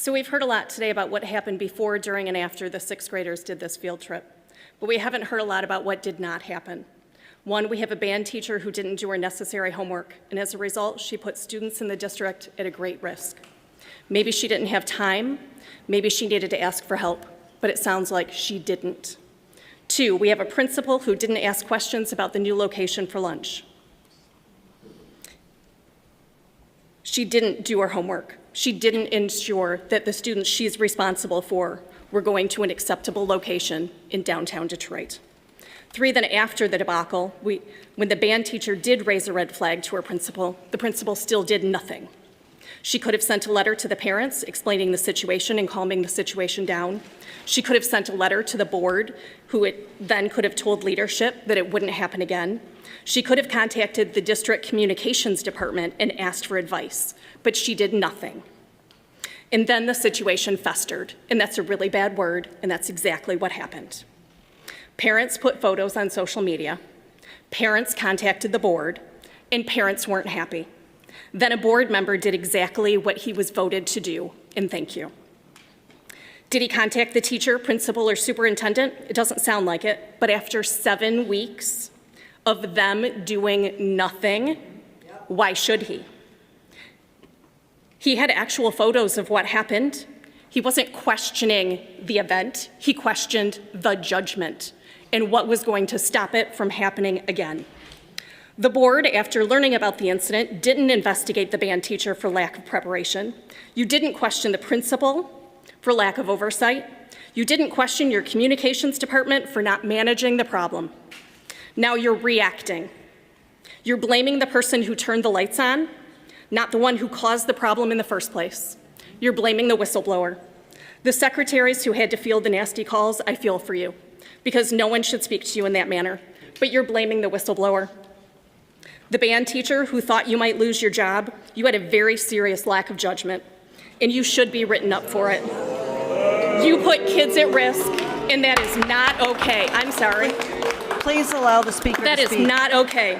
So we've heard a lot today about what happened before, during, and after the sixth graders did this field trip. But we haven't heard a lot about what did not happen. One, we have a band teacher who didn't do her necessary homework, and as a result, she put students in the district at a great risk. Maybe she didn't have time, maybe she needed to ask for help, but it sounds like she didn't. Two, we have a principal who didn't ask questions about the new location for lunch. She didn't do her homework. She didn't ensure that the students she's responsible for were going to an acceptable location in downtown Detroit. Three, then after the debacle, when the band teacher did raise a red flag to her principal, the principal still did nothing. She could have sent a letter to the parents explaining the situation and calming the situation down. She could have sent a letter to the board, who then could have told leadership that it wouldn't happen again. She could have contacted the district communications department and asked for advice, but she did nothing. And then the situation festered, and that's a really bad word, and that's exactly what happened. Parents put photos on social media, parents contacted the board, and parents weren't happy. Then a board member did exactly what he was voted to do, and thank you. Did he contact the teacher, principal, or superintendent? It doesn't sound like it, but after 7 weeks of them doing nothing, why should he? He had actual photos of what happened. He wasn't questioning the event, he questioned the judgment and what was going to stop it from happening again. The board, after learning about the incident, didn't investigate the band teacher for lack of preparation. You didn't question the principal for lack of oversight. You didn't question your communications department for not managing the problem. Now you're reacting. You're blaming the person who turned the lights on, not the one who caused the problem in the first place. You're blaming the whistleblower. The secretaries who had to field the nasty calls, I feel for you, because no one should speak to you in that manner, but you're blaming the whistleblower. The band teacher who thought you might lose your job, you had a very serious lack of judgment, and you should be written up for it. You put kids at risk, and that is not okay. I'm sorry. Please allow the speaker That to speak. is not okay.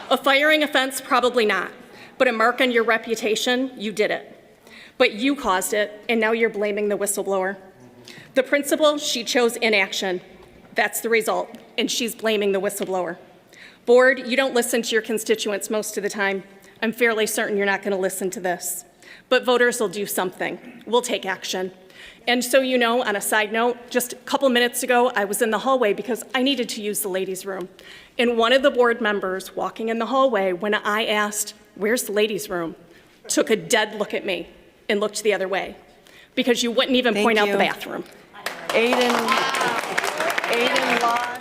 A firing offense, probably not, but a mark on your reputation, you did it. But you caused it, and now you're blaming the whistleblower. The principal, she chose inaction. That's the result, and she's blaming the whistleblower. Board, you don't listen to your constituents most of the time. I'm fairly certain you're not going to listen to this. But voters will do something. We'll take action. And so you know, on a side note, just a couple minutes ago, I was in the hallway because I needed to use the ladies' room. And one of the board members walking in the hallway, when I asked, "Where's the ladies' room?" took a dead look at me and looked the other way because you wouldn't even point out the bathroom. Aiden Law.